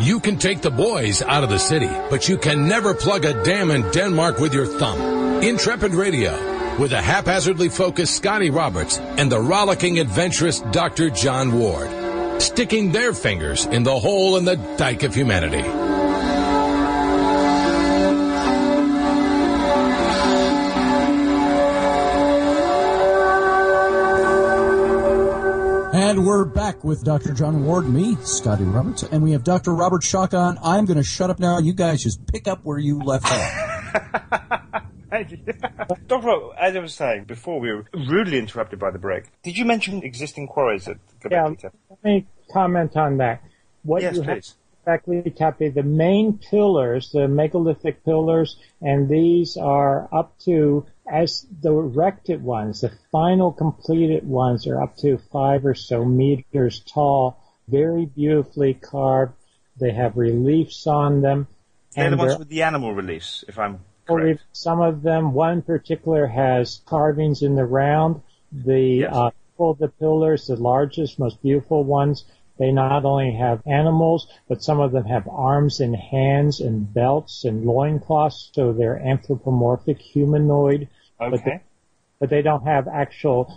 You can take the boys out of the city, but you can never plug a dam in Denmark with your thumb. Intrepid Radio, with a haphazardly focused Scotty Roberts and the rollicking, adventurous Dr. John Ward, sticking their fingers in the hole in the dike of humanity. And we're back with Dr. John Ward, me, Scotty Roberts, and we have Dr. Robert Schoch on. I'm going to shut up now. You guys just pick up where you left off. Dr. As I was saying before, we were rudely interrupted by the break. Did you mention existing quarries at Göbekli Tepe? Let me comment on that. Yes, please. Göbekli Tepe, the main pillars, the megalithic pillars, and these are up to, as the erected ones, the final completed ones are up to 5 or so meters tall, very beautifully carved. They have reliefs on them. They're the ones with the animal reliefs, if I'm correct. Some of them, one in particular has carvings in the round. All the pillars, the largest, most beautiful ones, they not only have animals, but some of them have arms and hands and belts and loincloths, so they're anthropomorphic, humanoid. Okay. But they don't have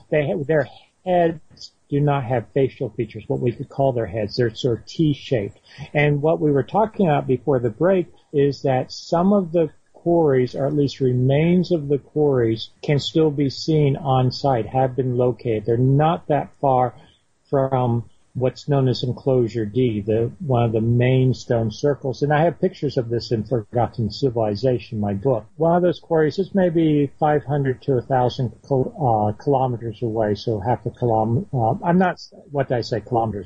their heads do not have facial features, what we could call their heads. They're sort of T-shaped. And what we were talking about before the break is that some of the quarries, or at least remains of the quarries, can still be seen on site, have been located. They're not that far from what's known as Enclosure D, one of the main stone circles. And I have pictures of this in Forgotten Civilization, my book. One of those quarries is maybe 500 to 1,000 kilometers away, so half a kilometer.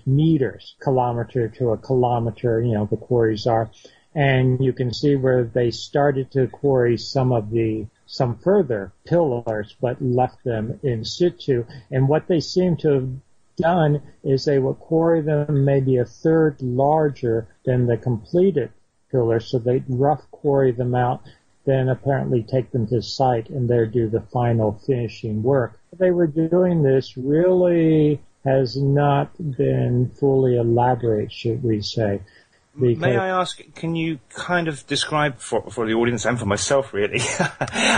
Meters. Kilometer to a kilometer, the quarries are. And you can see where they started to quarry some further pillars, but left them in situ. And what they seem to have done is they would quarry them maybe a third larger than the completed pillars, so they'd rough quarry them out, then apparently take them to site and there do the final finishing work. They were doing this really has not been fully elaborate, should we say. May I ask, can you kind of describe for the audience and for myself, really,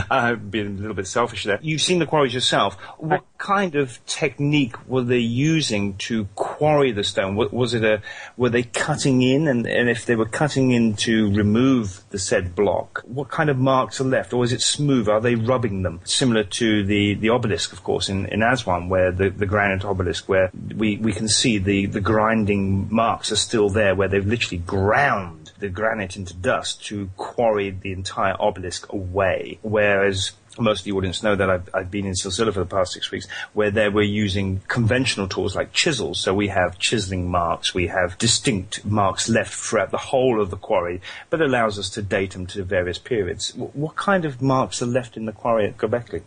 I've been a little bit selfish there. You've seen the quarries yourself. What kind of technique were they using to quarry the stone? Were they cutting in? And if they were cutting in to remove the said block, what kind of marks are left? Or is it smooth? Are they rubbing them? Similar to the obelisk, of course, in Aswan, where the granite obelisk, where we can see the grinding marks are still there, where they've literally ground the granite into dust to quarry the entire obelisk away. Whereas most of the audience know that I've been in Silsila for the past 6 weeks, where they were using conventional tools like chisels. So we have chiseling marks, we have distinct marks left throughout the whole of the quarry, but allows us to date them to various periods. What kind of marks are left in the quarry at Göbekli?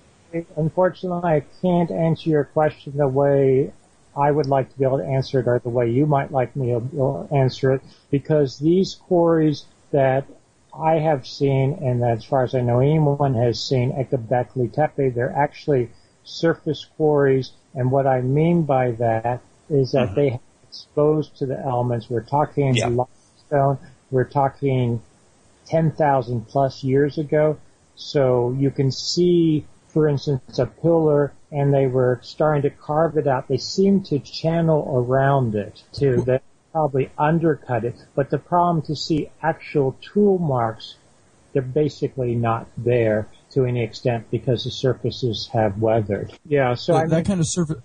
Unfortunately, I can't answer your question the way I would like to be able to answer it, or the way you might like me to answer it, because these quarries that I have seen, and as far as I know anyone has seen at Göbekli Tepe, they're actually surface quarries, and what I mean by that is that they have exposed to the elements. We're talking limestone, we're talking 10,000 plus years ago, so you can see, for instance, a pillar, and they were starting to carve it out. They seemed to channel around it to probably undercut it. But the problem to see actual tool marks, they're basically not there to any extent because the surfaces have weathered. Yeah, so that kind of surface.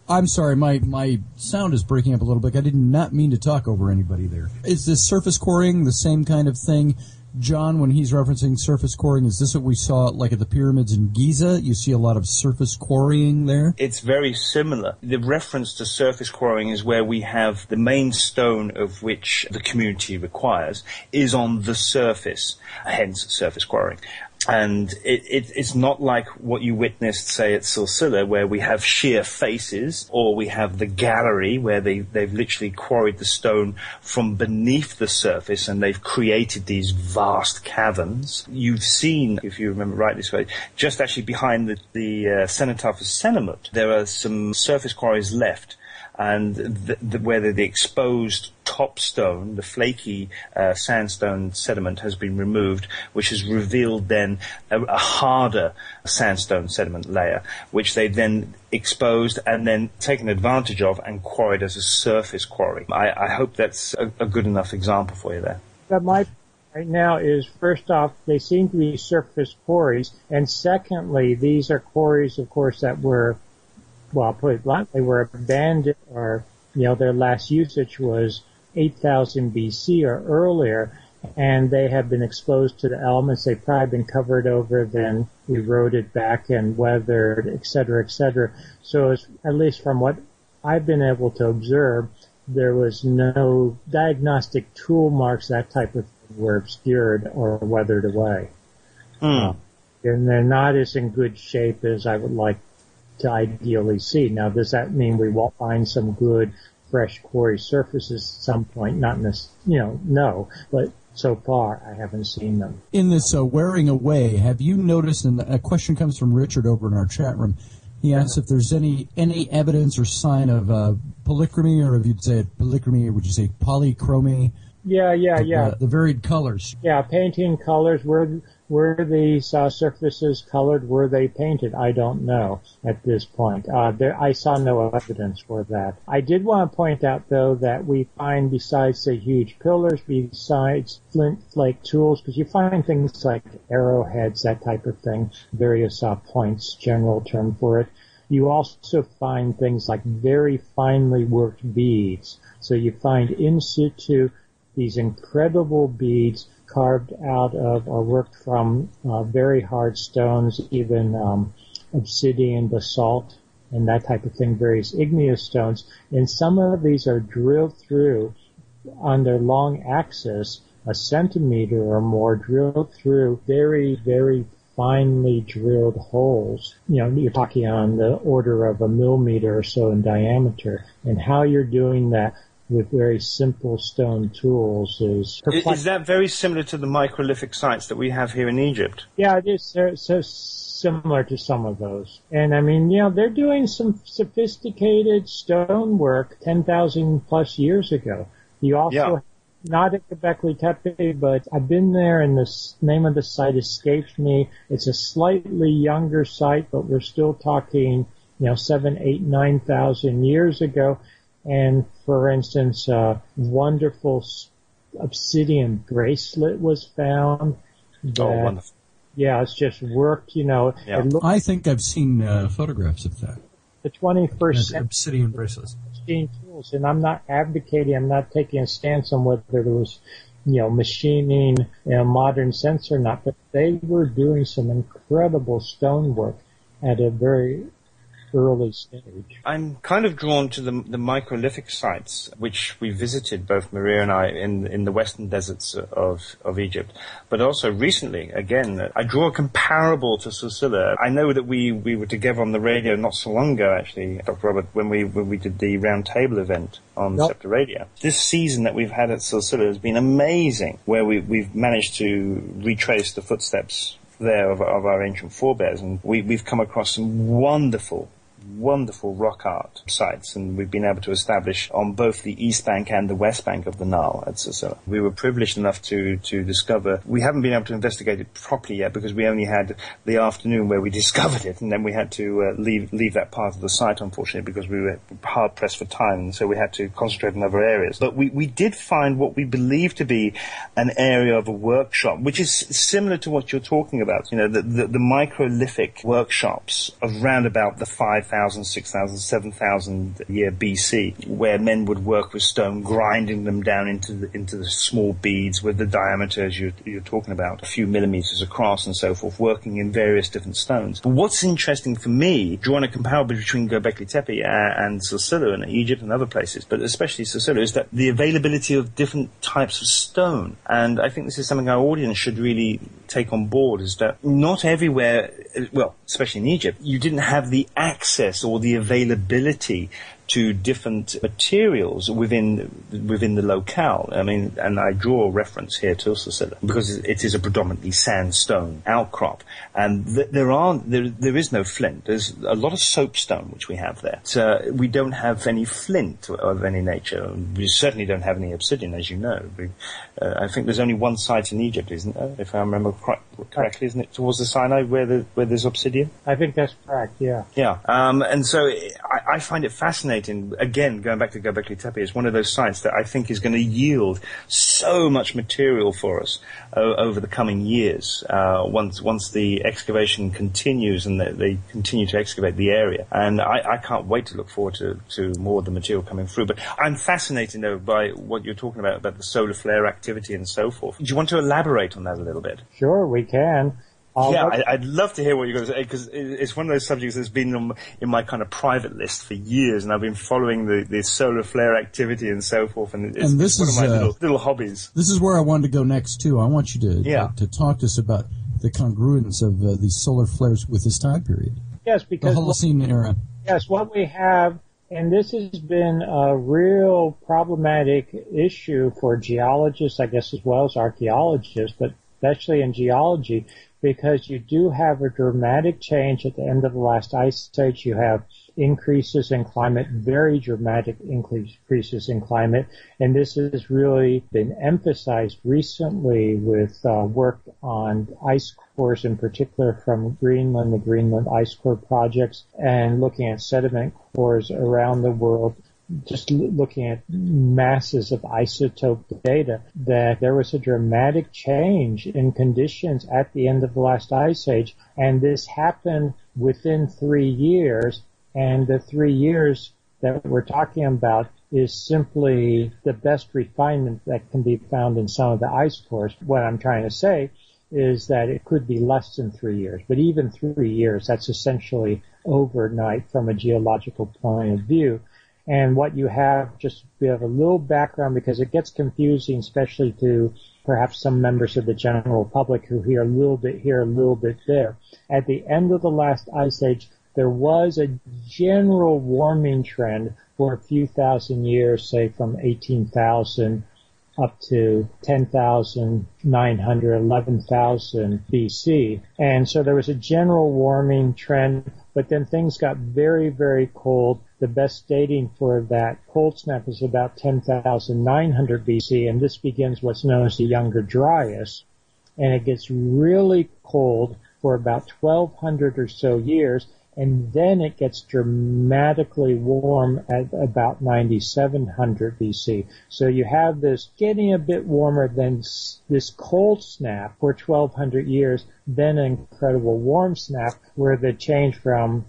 I'm sorry, my sound is breaking up a little bit. I did not mean to talk over anybody there. Is this surface quarrying the same kind of thing? John, when he's referencing surface quarrying, is this what we saw like at the pyramids in Giza? You see a lot of surface quarrying there? It's very similar. The reference to surface quarrying is where we have the main stone of which the community requires is on the surface, hence surface quarrying. And it's not like what you witnessed, say, at Silsila, where we have sheer faces, or we have the gallery, where they've literally quarried the stone from beneath the surface, and they've created these vast caverns. You've seen, if you remember right this way, just actually behind the cenotaph of Senamut, there are some surface quarries left. and whether the exposed top stone, the flaky sandstone sediment, has been removed, which has revealed then a harder sandstone sediment layer, which they then exposed and then taken advantage of and quarried as a surface quarry. I hope that's a good enough example for you there. But my right now is, first off, they seem to be surface quarries, and secondly, these are quarries, of course, that were, well, put it bluntly, were abandoned, or, their last usage was 8,000 BC or earlier, and they have been exposed to the elements. They've probably been covered over, then eroded back and weathered, et cetera, et cetera. So at least from what I've been able to observe, there was no diagnostic tool marks, that type of thing, were obscured or weathered away. And they're not as in good shape as I would like to ideally see. Now, does that mean we won't find some good fresh quarry surfaces at some point? Not no, but so far I haven't seen them. In this wearing away, have you noticed, and a question comes from Richard over in our chat room, he asks if there's any evidence or sign of polychromy, or if you'd say polychromy, or would you say polychromy? Yeah. The varied colors. Yeah, painting colors. Were these surfaces colored? Were they painted? I don't know at this point. I saw no evidence for that. I did want to point out, though, that we find, besides the huge pillars, besides flint flake tools, because you find things like arrowheads, that type of thing, various points, general term for it. You also find things like very finely worked beads. So you find in situ these incredible beads carved out of or worked from very hard stones, even obsidian, basalt, and that type of thing, various igneous stones. And some of these are drilled through on their long axis, a centimeter or more, drilled through very, very finely drilled holes. You're talking on the order of a millimeter or so in diameter. And how you're doing that with very simple stone tools is perplexing. Is that very similar to the microlithic sites that we have here in Egypt? Yeah, it is so similar to some of those. And I mean, they're doing some sophisticated stone work 10,000 plus years ago. You also, not at Göbekli Tepe, but I've been there, and the name of the site escapes me. It's a slightly younger site, but we're still talking, 7, 8, 9,000 years ago. And, for instance, a wonderful obsidian bracelet was found. Wonderful. Yeah, it's just worked, I think I've seen photographs of that. The 21st century obsidian bracelets. Tools, and I'm not taking a stance on whether there was, machining in a modern sense or not, but they were doing some incredible stonework at a very early stage. I'm kind of drawn to the microlithic sites, which we visited, both Maria and I, in the western deserts of Egypt. But also recently, again, I draw a comparable to Silsileh. I know that we were together on the radio not so long ago, actually, Dr. Robert, when we did the round table event on Scepter Radio. This season that we've had at Silsileh has been amazing, where we've managed to retrace the footsteps there of our ancient forebears, and we've come across some wonderful rock art sites, and we've been able to establish on both the east bank and the west bank of the Nile at Silsileh. We were privileged enough to discover. We haven't been able to investigate it properly yet because we only had the afternoon where we discovered it, and then we had to leave that part of the site, unfortunately, because we were hard pressed for time, and so we had to concentrate on other areas. But we did find what we believe to be an area of a workshop, which is similar to what you're talking about. The microlithic workshops around about the 5,000, 6,000, 7,000 year BC, where men would work with stone, grinding them down into the small beads with the diameter, as you're talking about, a few millimeters across and so forth, working in various different stones. But what's interesting for me, drawing a comparable between Göbekli Tepe and Silsileh and Egypt and other places, but especially Silsileh, is that the availability of different types of stone. And I think this is something our audience should really take on board, is that not everywhere, well, especially in Egypt, you didn't have the access or the availability to different materials within the locale. I mean, and I draw a reference here to Ursula because it is a predominantly sandstone outcrop, and there is no flint. There's a lot of soapstone which we have there. So we don't have any flint of any nature. We certainly don't have any obsidian, as you know. I think there's only one site in Egypt, isn't there? If I remember correctly, isn't it towards the Sinai where there's obsidian? I think that's correct. Yeah. Yeah. And so I find it fascinating. Again, going back to Göbekli Tepe, it's one of those sites that I think is going to yield so much material for us over the coming years. Once the excavation continues and they continue to excavate the area, and I can't wait to look forward to more of the material coming through. But I'm fascinated though by what you're talking about the solar flare activity and so forth. Do you want to elaborate on that a little bit? Sure, we can. I'd love to hear what you're going to say, because it's one of those subjects that's been in my kind of private list for years, and I've been following the solar flare activity and so forth, and it's one of my little hobbies. This is where I wanted to go next, too. I want you to talk to us about the congruence of these solar flares with this time period. Yes, because the Holocene era. Yes, what we have, and this has been a real problematic issue for geologists, I guess, as well as archaeologists, but especially in geology, because you do have a dramatic change at the end of the last ice age. You have increases in climate, very dramatic increases in climate, and this has really been emphasized recently with work on ice cores, in particular from Greenland, the Greenland Ice Core projects, and looking at sediment cores around the world, just looking at masses of isotope data, that there was a dramatic change in conditions at the end of the last ice age, and this happened within 3 years, and the 3 years that we're talking about is simply the best refinement that can be found in some of the ice cores. What I'm trying to say is that it could be less than 3 years, but even 3 years, that's essentially overnight from a geological point of view. And what you have, just to give a little background, because it gets confusing, especially to perhaps some members of the general public who hear a little bit here, a little bit there. At the end of the last ice age, there was a general warming trend for a few thousand years, say from 18,000 up to 10,900, 11,000 BC. And so there was a general warming trend, but then things got very, very cold. The best dating for that cold snap is about 10,900 BC, and this begins what's known as the Younger Dryas. And it gets really cold for about 1,200 or so years, and then it gets dramatically warm at about 9,700 BC. So you have this getting a bit warmer, then this cold snap for 1,200 years, then an incredible warm snap where the change from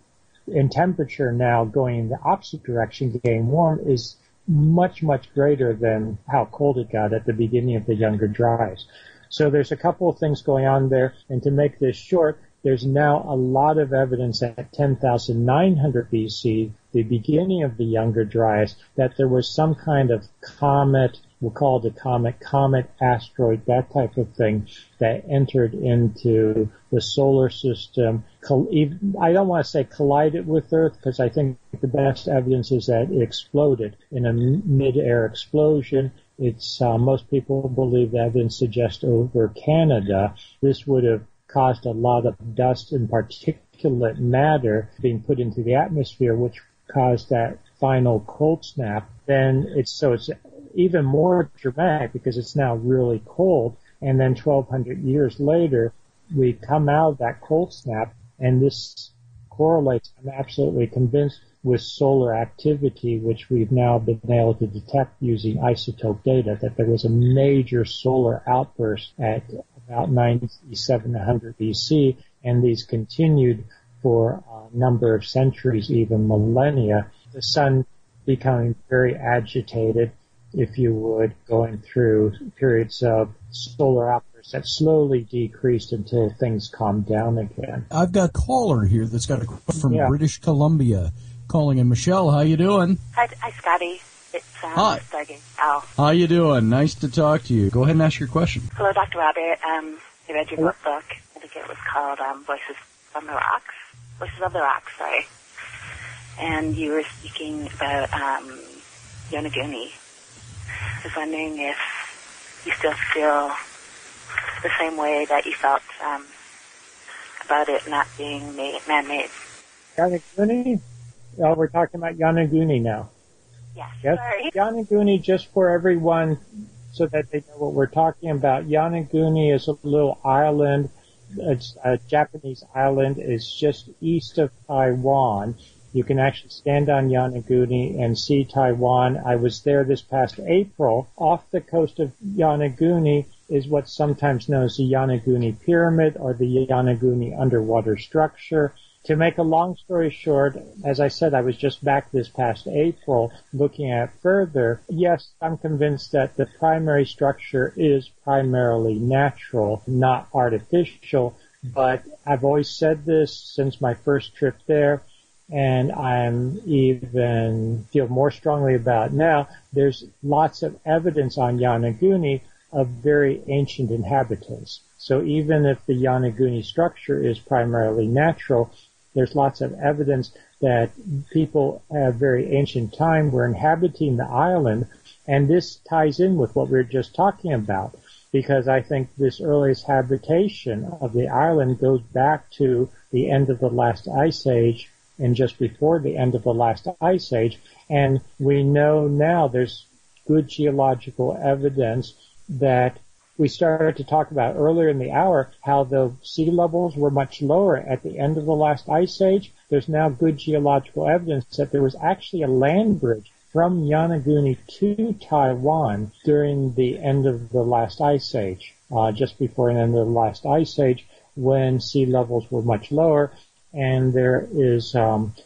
in temperature now going in the opposite direction, getting warm, is much, much greater than how cold it got at the beginning of the Younger Dryas. So there's a couple of things going on there, and to make this short, there's now a lot of evidence at 10,900 BC, the beginning of the Younger Dryas, that there was some kind of comet, we'll call it a comet, asteroid, that type of thing, that entered into the solar system. I don't want to say collided with Earth, because I think the best evidence is that it exploded in a mid-air explosion. It's most people believe the evidence suggests over Canada. This would have caused a lot of dust and particulate matter being put into the atmosphere, which caused that final cold snap. Then it's even more dramatic because it's now really cold. And then 1,200 years later, we come out of that cold snap, and this correlates, I'm absolutely convinced, with solar activity, which we've now been able to detect using isotope data, that there was a major solar outburst at about 9,700 BC, and these continued for a number of centuries, even millennia. The sun becoming very agitated, if you would, going through periods of solar outbursts that slowly decreased until things calmed down again. I've got a caller here that's got a question from British Columbia calling in. Michelle, how you doing? Hi, Scotty. It's Hi. Stargate Al. How you doing? Nice to talk to you. Go ahead and ask your question. Hello, Dr. Robert. I read your book. I think it was called Voices of the Rocks, sorry. and you were speaking about Yonaguni. I was wondering if you still feel the same way that you felt about it not being man-made. Yonaguni? Oh, we're talking about Yonaguni now. Yes, Yes. sorry. Yonaguni, just for everyone so that they know what we're talking about, Yonaguni is a little island. It's a Japanese island. It's just east of Taiwan. You can actually stand on Yonaguni and see Taiwan. I was there this past April. Off the coast of Yonaguni is what's sometimes known as the Yonaguni Pyramid or the Yonaguni underwater structure. To make a long story short, as I said, I was just back this past April looking at further. Yes, I'm convinced that the primary structure is primarily natural, not artificial, but I've always said this since my first trip there, and I'm even feel more strongly about it now. There's lots of evidence on Yonaguni of very ancient inhabitants. So even if the Yonaguni structure is primarily natural, there's lots of evidence that people at very ancient time were inhabiting the island, and this ties in with what we were just talking about, because I think this earliest habitation of the island goes back to the end of the last ice age and just before the end of the last ice age, and we know now there's good geological evidence that we started to talk about earlier in the hour how the sea levels were much lower at the end of the last ice age. There's now good geological evidence that there was actually a land bridge from Yonaguni to Taiwan during the end of the last ice age, just before the end of the last ice age when sea levels were much lower. And there is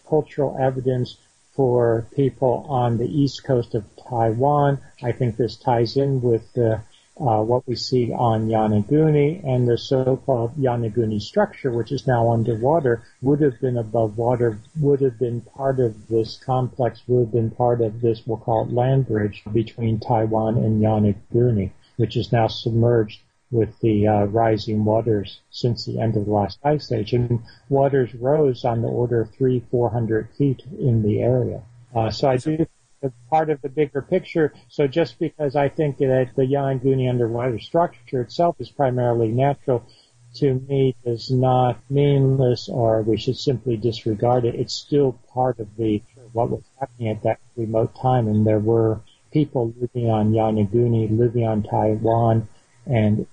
cultural evidence for people on the east coast of Taiwan. I think this ties in with what we see on Yonaguni, and the so-called Yonaguni structure, which is now underwater, would have been above water, would have been part of this complex, would have been part of this, we'll call it land bridge, between Taiwan and Yonaguni, which is now submerged with the rising waters since the end of the last ice age. And waters rose on the order of 300-400 feet in the area. So I do part of the bigger picture. So just because I think that the Yonaguni underwater structure itself is primarily natural, to me does not meaningless or we should simply disregard it. It's still part of what was happening at that remote time, and there were people living on Yonaguni, living on Taiwan, and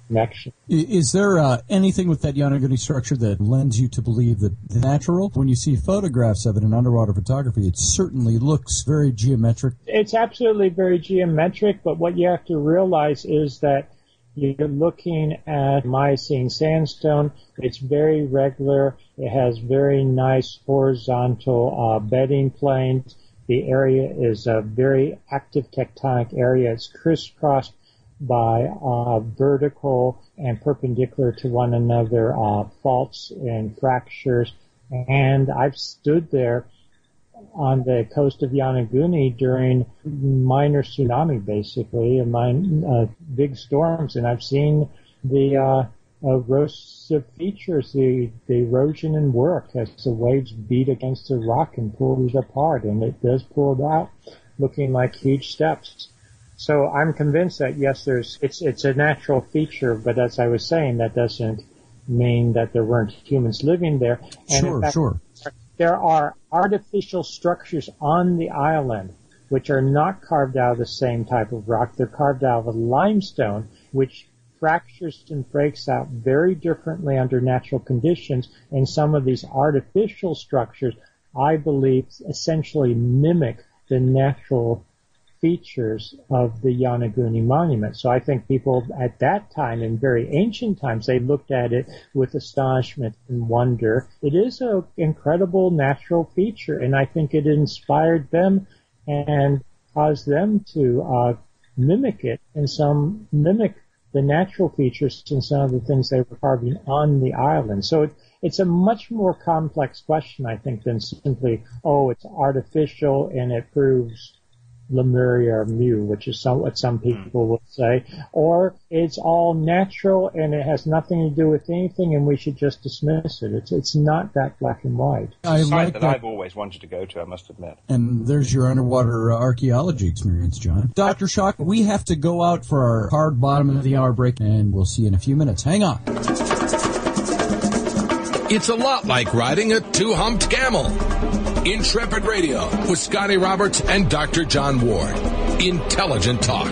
connection. Is there anything with that Yonaguni structure that lends you to believe that the natural, when you see photographs of it in underwater photography, it certainly looks very geometric? It's absolutely very geometric, but what you have to realize is that you're looking at Miocene sandstone. It's very regular. It has very nice horizontal bedding planes. The area is a very active tectonic area. It's crisscrossed by vertical and perpendicular to one another faults and fractures. And I've stood there on the coast of Yonaguni during minor tsunami, basically, and big storms, and I've seen the erosive features, the erosion and work as the waves beat against the rock and pull it apart, and it does pull it out, looking like huge steps. So I'm convinced that yes, it's a natural feature, but as I was saying, that doesn't mean that there weren't humans living there. And in fact, Sure. There are artificial structures on the island which are not carved out of the same type of rock. They're carved out of limestone, which fractures and breaks out very differently under natural conditions. And some of these artificial structures, I believe, essentially mimic the natural features of the Yonaguni Monument. So I think people at that time, in very ancient times, they looked at it with astonishment and wonder. It is an incredible natural feature, and I think it inspired them and caused them to mimic it, and some mimic the natural features in some of the things they were carving on the island. So it's a much more complex question, I think, than simply, it's artificial and it proves Lemuria mu, which is what some people would say, or it's all natural and it has nothing to do with anything and we should just dismiss it. It's not that black and white. I like that I've always wanted to go to, I must admit. And there's your underwater archaeology experience, John. Dr. Schoch, we have to go out for our hard bottom of the hour break, and we'll see you in a few minutes. Hang on. It's a lot like riding a two-humped camel. Intrepid Radio with Scotty Roberts and Dr. John Ward. Intelligent talk.